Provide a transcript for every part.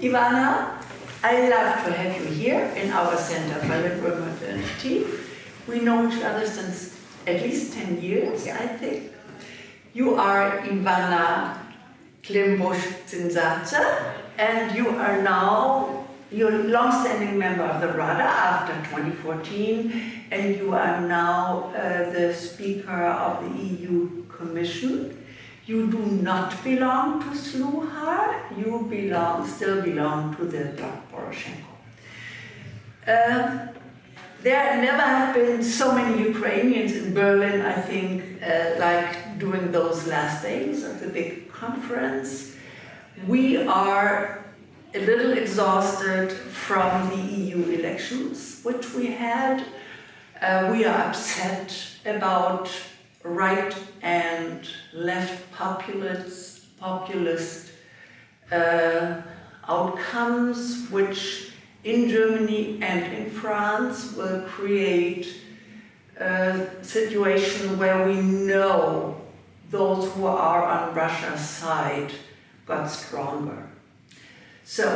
Ivanna, I love to have you here in our Center for Liberal Modernity. We know each other since at least 10 years, I think. You are Ivanna Klympush-Tsintsadze, and you are now you're a long-standing member of the Rada after 2014, and you are now the Speaker of the EU Commission. You do not belong to Sluha, you still belong to the Bloc Poroshenko. There never have been so many Ukrainians in Berlin, I think, like during those last days of the big conference. We are a little exhausted from the EU elections, which we had. We are upset about right and left populist outcomes, which in Germany and in France will create a situation where we know those who are on Russia's side got stronger. So,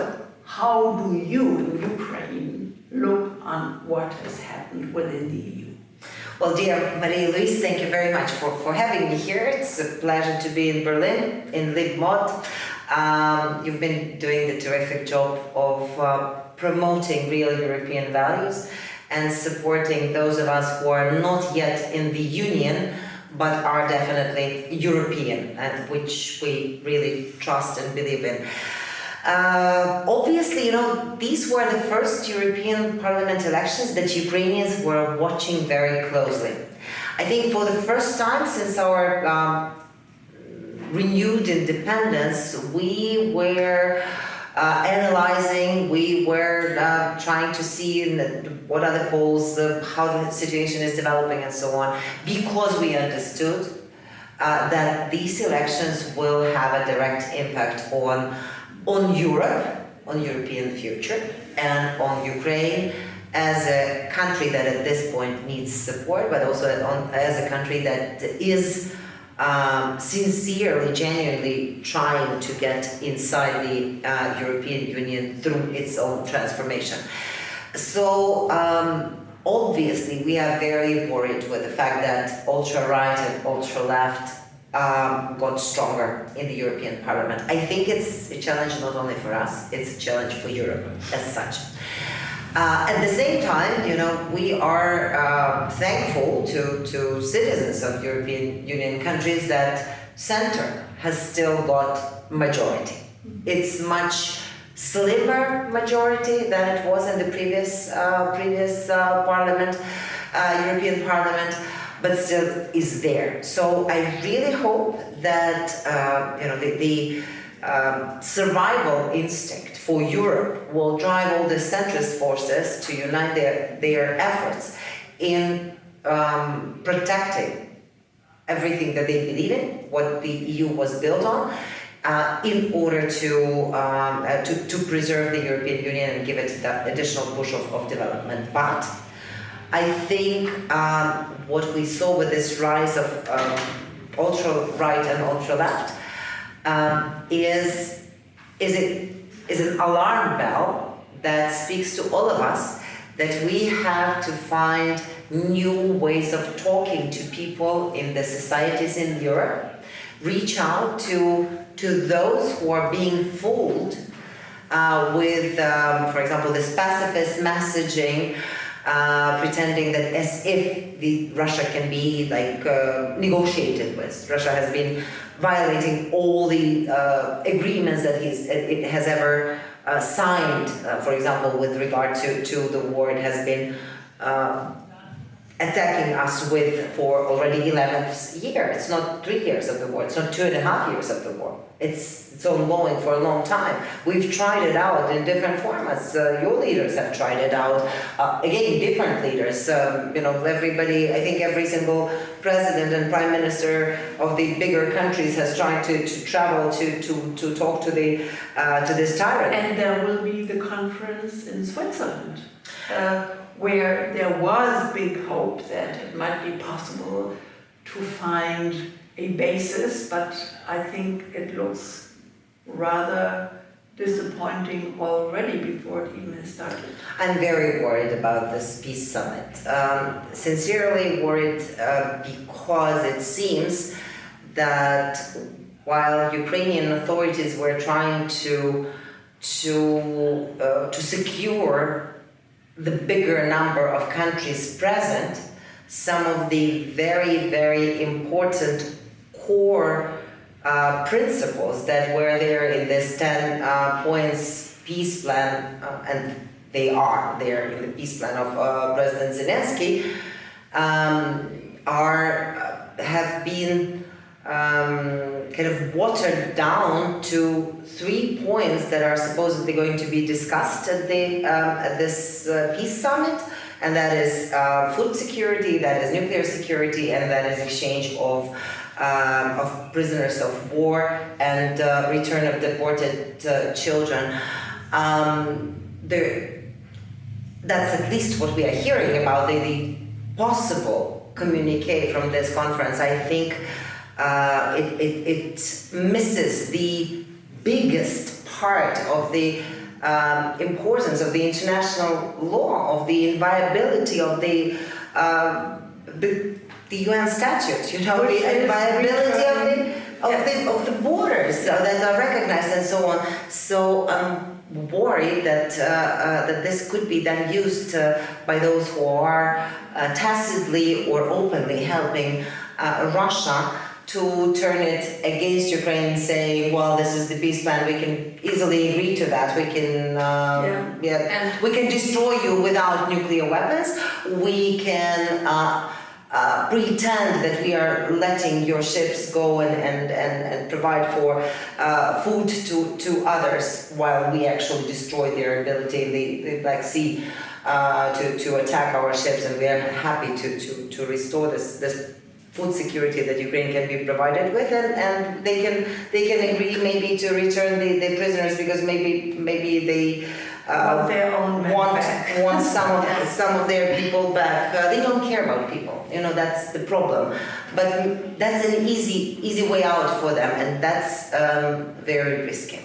how do you in Ukraine look on what has happened within the EU? Well, dear Marieluise, thank you very much for having me here. It's a pleasure to be in Berlin, in LibMod. You've been doing the terrific job of promoting real European values and supporting those of us who are not yet in the Union, but are definitely European, and which we really trust and believe in. Obviously, these were the first European Parliament elections that Ukrainians were watching very closely. I think for the first time since our renewed independence, we were analyzing, we were trying to see what are the polls, how the situation is developing and so on, because we understood that these elections will have a direct impact on Europe, on European future, and on Ukraine as a country that at this point needs support, but also as a country that is sincerely, genuinely trying to get inside the European Union through its own transformation. So obviously we are very worried with the fact that ultra-right and ultra-left got stronger in the European Parliament. I think it's a challenge not only for us, it's a challenge for Europe as such. At the same time, we are thankful to citizens of European Union countries that Centre has still got majority. It's much slimmer majority than it was in the previous Parliament, European Parliament, but still is there. So I really hope that the survival instinct for Europe will drive all the centrist forces to unite their efforts in protecting everything that they believe in, what the EU was built on, in order to preserve the European Union and give it that additional push of development. But I think what we saw with this rise of ultra-right and ultra-left is an alarm bell that speaks to all of us that we have to find new ways of talking to people in the societies in Europe, reach out to those who are being fooled with, for example, this pacifist messaging, pretending that as if Russia can be negotiated with. Russia has been violating all the agreements that it has ever signed. For example, with regard to the war, it has been attacking us for already 11th year. It's not 3 years of the war. It's not 2.5 years of the war. It's ongoing for a long time. We've tried it out in different formats. Your leaders have tried it out. Again, different leaders. Everybody, I think every single president and prime minister of the bigger countries has tried to travel to talk to this tyrant. And there will be the conference in Switzerland, where there was big hope that it might be possible to find a basis, but I think it looks rather disappointing already before it even has started. I'm very worried about this peace summit. Sincerely worried because it seems that while Ukrainian authorities were trying to secure the bigger number of countries present, some of the very, very important core principles that were there in this 10 points peace plan, and they are there in the peace plan of President Zelensky, have been kind of watered down to 3 points that are supposedly going to be discussed at this peace summit, and that is food security, that is nuclear security, and that is exchange of prisoners of war and return of deported children. That's at least what we are hearing about the possible communique from this conference. I think it misses the biggest part of the importance of the international law, of the inviolability of the UN statute, you know, the inviolability of the borders that are recognized and so on. So I'm worried that that this could be then used by those who are tacitly or openly helping Russia to turn it against Ukraine, saying, "Well, this is the peace plan. We can easily agree to that. We can, we can destroy you without nuclear weapons. We can." Pretend that we are letting your ships go and provide for food to others while we actually destroy their ability in the Black Sea to attack our ships, and we are happy to restore this food security that Ukraine can be provided with, and they can agree maybe to return the prisoners because maybe they want some of their people back. They don't care about people, you know, that's the problem. But that's an easy way out for them, and that's very risky.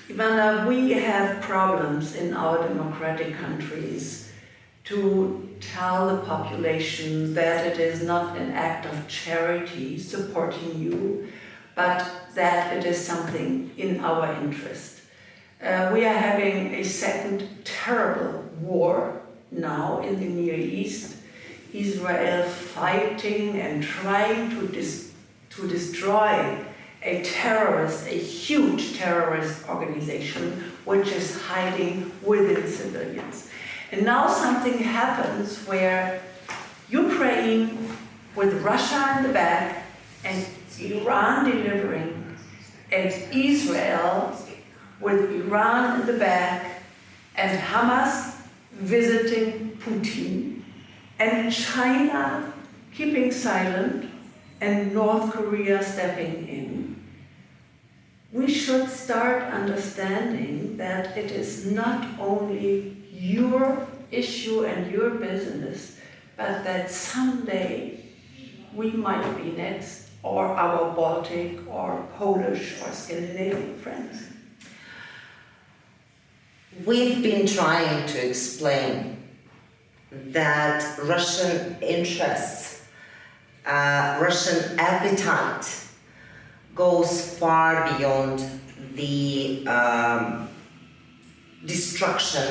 Ivanna, we have problems in our democratic countries to tell the population that it is not an act of charity supporting you, but that it is something in our interest. We are having a second terrible war now in the Near East. Israel fighting and trying to destroy a huge terrorist organization which is hiding within civilians. And now something happens where Ukraine, with Russia in the back, and Iran delivering, and Israel with Iran in the back, and Hamas visiting Putin, and China keeping silent, and North Korea stepping in. We should start understanding that it is not only your issue and your business, but that someday we might be next, or our Baltic or Polish or Scandinavian friends. We've been trying to explain that Russian interests, Russian appetite goes far beyond the destruction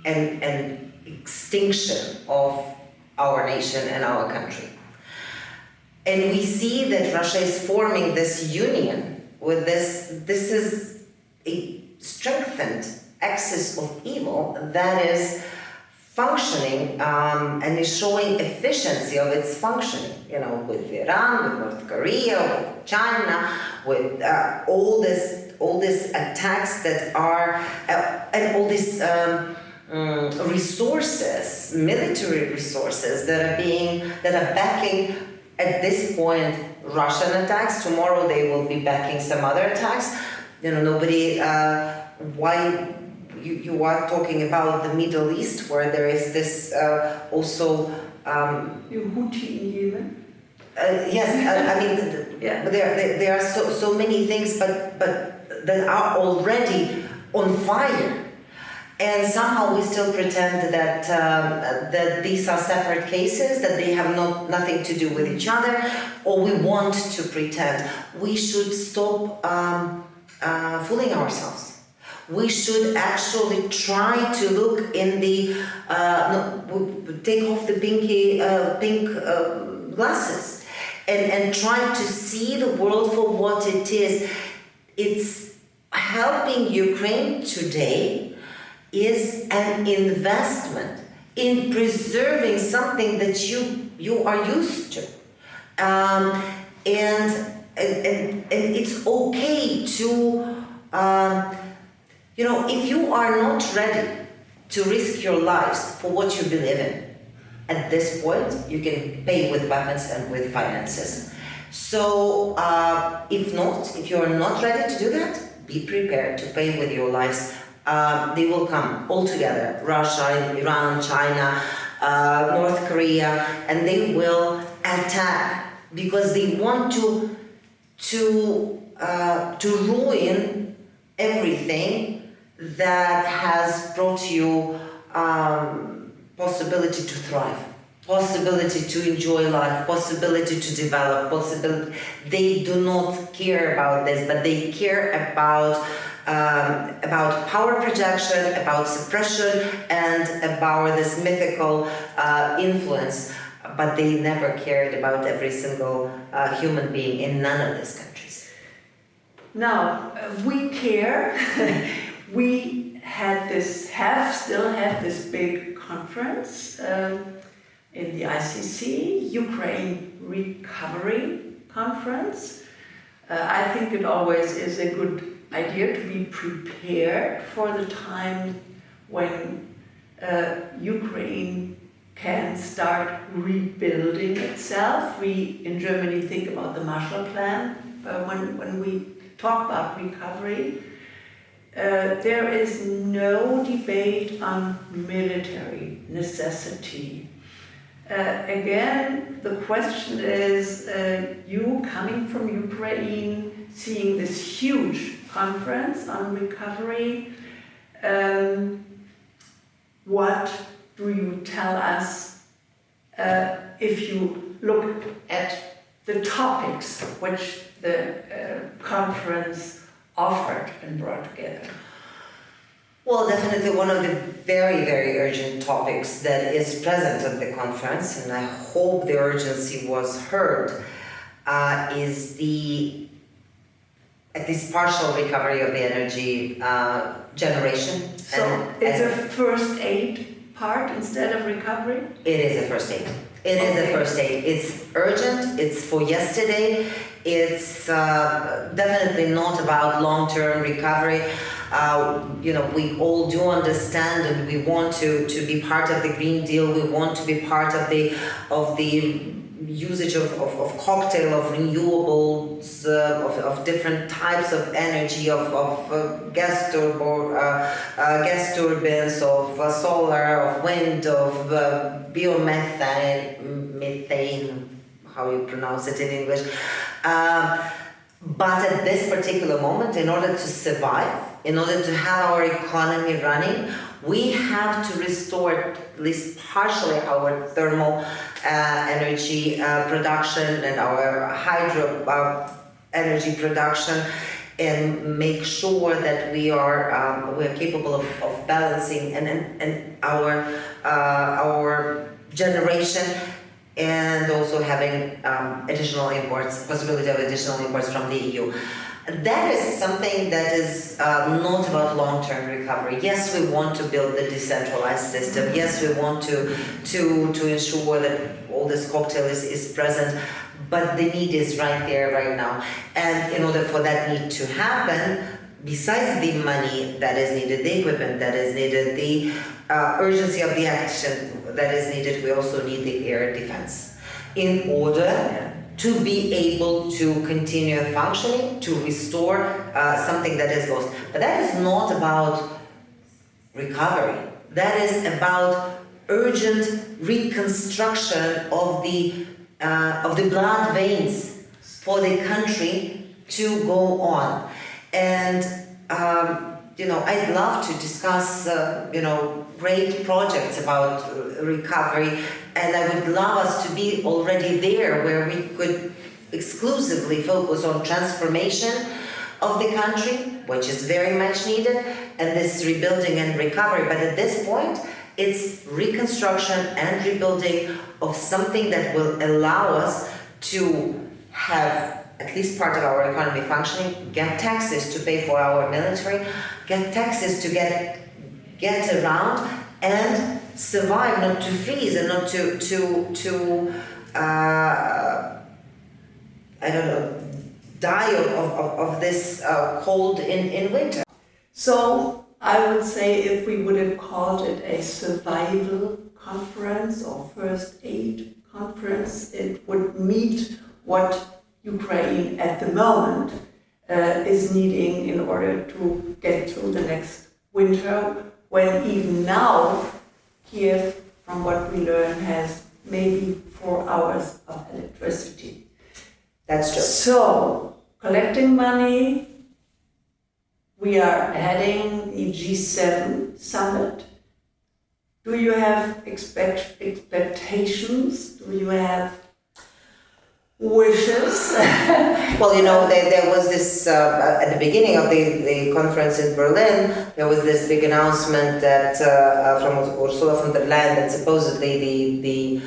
and extinction of our nation and our country. And we see that Russia is forming this union with this is a strengthened axis of evil that is functioning and is showing efficiency of its functioning, you know, with Iran, with North Korea, with China, with all these attacks that are and all these resources, military resources that are backing at this point Russian attacks. Tomorrow they will be backing some other attacks. You know, nobody. Why you are talking about the Middle East, where there is this also. Houthi in Yemen. Yes, I mean, yeah. There are so many things, but that are already on fire. And somehow we still pretend that that these are separate cases, that they have nothing to do with each other, or we want to pretend. We should stop fooling ourselves. We should actually try to look in the take off the pink glasses and try to see the world for what it is. It's helping Ukraine today is an investment in preserving something that you are used to, and it's okay to if you are not ready to risk your lives for what you believe in, at this point you can pay with weapons and with finances. So if you are not ready to do that, be prepared to pay with your lives. They will come all together, Russia, Iran, China, North Korea, and they will attack because they want to ruin everything that has brought you possibility to thrive, possibility to enjoy life, possibility to develop, possibility. They do not care about this, but they care about power projection, about suppression, and about this mythical influence. But they never cared about every single human being in none of these countries. Now, we care. We still have this big conference in the ICC, Ukraine Recovery Conference. I think it always is a good idea to be prepared for the time when Ukraine can start rebuilding itself. We in Germany think about the Marshall Plan when we talk about recovery. There is no debate on military necessity. Again, the question is, you coming from Ukraine, seeing this huge conference on recovery, what do you tell us if you look at the topics which the conference offered and brought together? Well, definitely one of the very, very urgent topics that is present at the conference, and I hope the urgency was heard, is at least partial recovery of the energy generation. So it's a first aid part instead of recovery? It is a first aid. It is a first aid. It's urgent. It's for yesterday. It's definitely not about long-term recovery. We all do understand, and we want to be part of the Green Deal. We want to be part of the usage of cocktail of renewables, of different types of energy, of gas turbines, of solar, of wind, of biomethane, how you pronounce it in English. But at this particular moment, in order to survive, in order to have our economy running, we have to restore at least partially our thermal energy production and our hydro energy production, and make sure that we are capable of balancing and our generation, and also having possibility of additional imports from the EU. That is something that is not about long-term recovery. Yes, we want to build the decentralized system. Yes, we want to ensure that all this cocktail is present, but the need is right there, right now. And in order for that need to happen, besides the money that is needed, the equipment that is needed, the urgency of the action that is needed, we also need the air defense in order to be able to continue functioning, to restore something that is lost. But that is not about recovery. That is about urgent reconstruction of the blood veins for the country to go on. And I'd love to discuss great projects about recovery, and I would love us to be already there where we could exclusively focus on transformation of the country, which is very much needed, and this rebuilding and recovery. But at this point, it's reconstruction and rebuilding of something that will allow us to have at least part of our economy functioning, get taxes to pay for our military, get taxes to get around and survive, not to freeze and not to die of this cold in winter. So I would say if we would have called it a survival conference or first aid conference, it would meet what Ukraine at the moment is needing in order to get through the next winter, when even now Kiev, from what we learn, has maybe 4 hours of electricity. That's true. So, collecting money, we are heading the G7 summit. Do you have expectations? Do you have wishes? Well, there was this, at the beginning of the conference in Berlin, there was this big announcement that from Ursula von der Leyen that supposedly the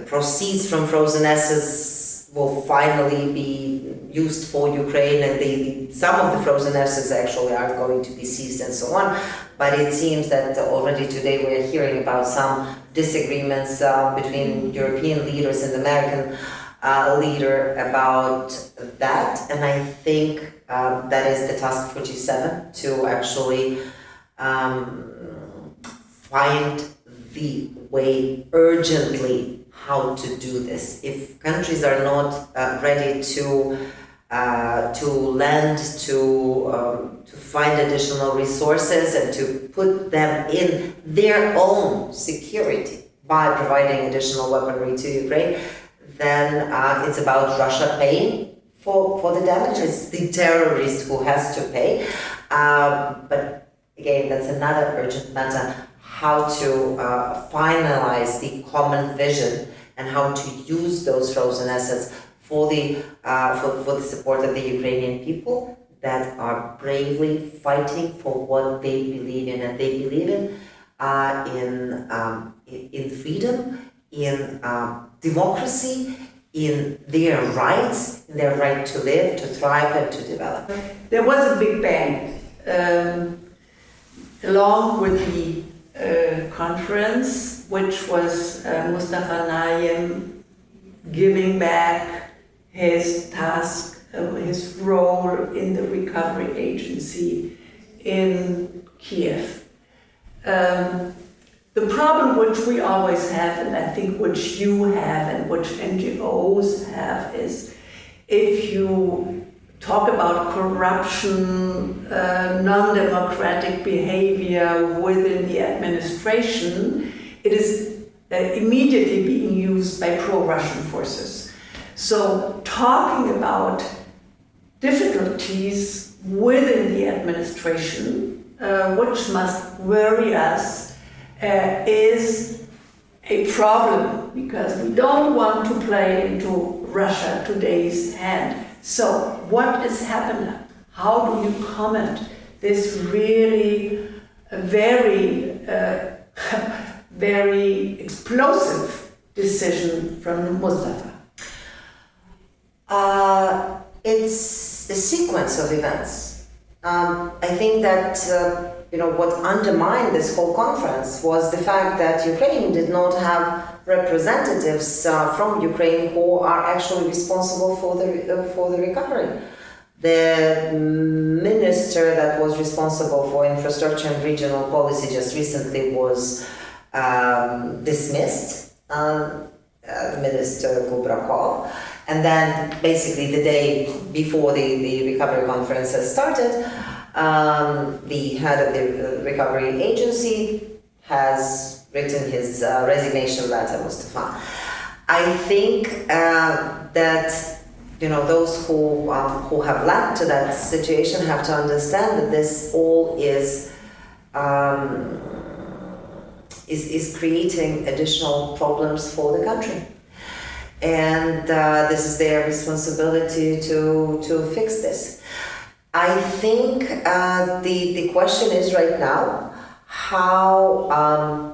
proceeds from frozen assets will finally be used for Ukraine, and some of the frozen assets actually are going to be seized and so on. But it seems that already today we're hearing about some disagreements between European leaders and American leader about that. And I think that is the task for G7 to actually find the way urgently how to do this. If countries are not ready to lend, to find additional resources and to put them in their own security by providing additional weaponry to Ukraine, then it's about Russia paying for the damage. It's the terrorist who has to pay. But again, that's another urgent matter, how to finalize the common vision and how to use those frozen assets for the support of the Ukrainian people that are bravely fighting for what they believe in, and they believe in freedom, in democracy, in their rights, in their right to live, to thrive, and to develop. There was a big bang along with the conference, which was Mustafa Naim giving back his task, his role in the recovery agency in Kiev. The problem which we always have, and I think which you have and which NGOs have, is if you talk about corruption, non-democratic behavior within the administration, it is immediately being used by pro-Russian forces. So talking about difficulties within the administration, which must worry us, is a problem, because we don't want to play into Russia today's hand. So what is happening? How do you comment this really very, very explosive decision from Mustafa? It's a sequence of events. I think that what undermined this whole conference was the fact that Ukraine did not have representatives from Ukraine who are actually responsible for the recovery. The minister that was responsible for infrastructure and regional policy just recently was dismissed, Minister Kubrakov. And then basically the day before the recovery conference has started, the head of the recovery agency has written his resignation letter, Mustafa. I think that those who have led to that situation have to understand that this all is creating additional problems for the country, and this is their responsibility to fix this. I think the question is right now how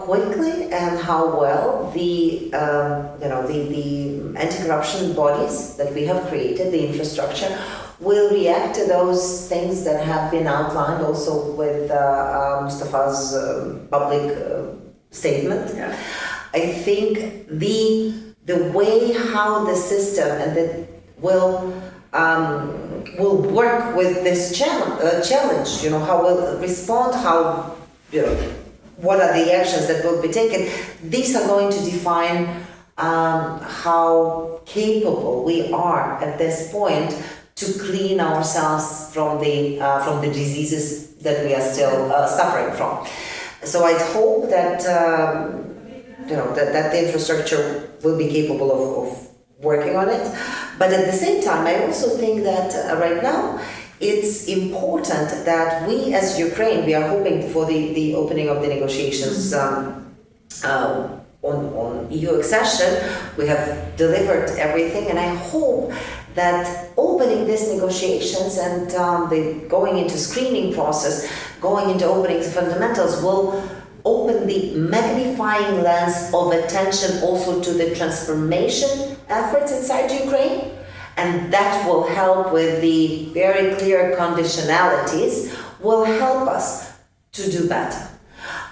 quickly and how well the anti-corruption bodies that we have created, the infrastructure, will react to those things that have been outlined also with Mustafa's public statement. Yeah. I think the way how the system and will work with this challenge, how will respond, how what are the actions that will be taken. These are going to define how capable we are at this point to clean ourselves from the diseases that we are still suffering from. So I hope that that the infrastructure will be capable of working on it. But at the same time, I also think that right now it's important that we as Ukraine, we are hoping for the opening of the negotiations on EU accession. We have delivered everything, and I hope that opening these negotiations and the going into screening process, going into opening the fundamentals will open the magnifying lens of attention also to the transformation efforts inside Ukraine, and that will help with the very clear conditionalities, will help us to do better.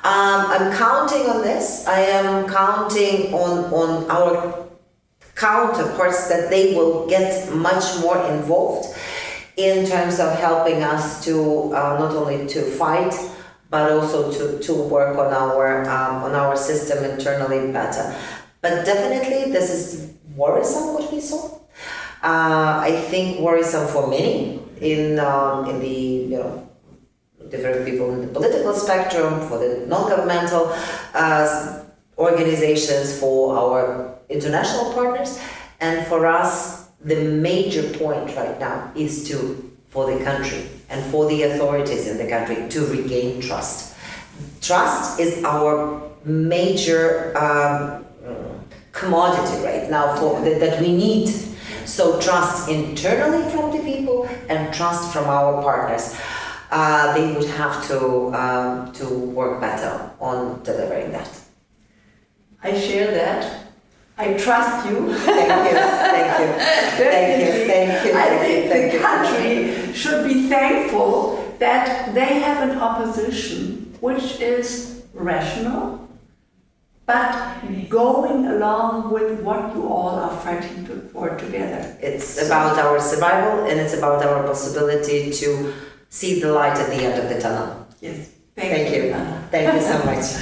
I'm counting on this. I am counting on our counterparts that they will get much more involved in terms of helping us to not only to fight but also to work on our system internally better. But definitely this is worrisome what we saw. I think worrisome for many in the different people in the political spectrum, for the non-governmental organizations, for our international partners, and for us the major point right now is for the country and for the authorities in the country to regain trust. Trust is our major commodity right now that we need. So trust internally from the people and trust from our partners. They would have to work better on delivering that. I share that. I trust you. Thank you. I think the country should be thankful that they have an opposition which is rational, but going along with what you all are fighting for together. It's about our survival, and it's about our possibility to see the light at the end of the tunnel. Yes. Thank you. Ivanna. Thank you so much.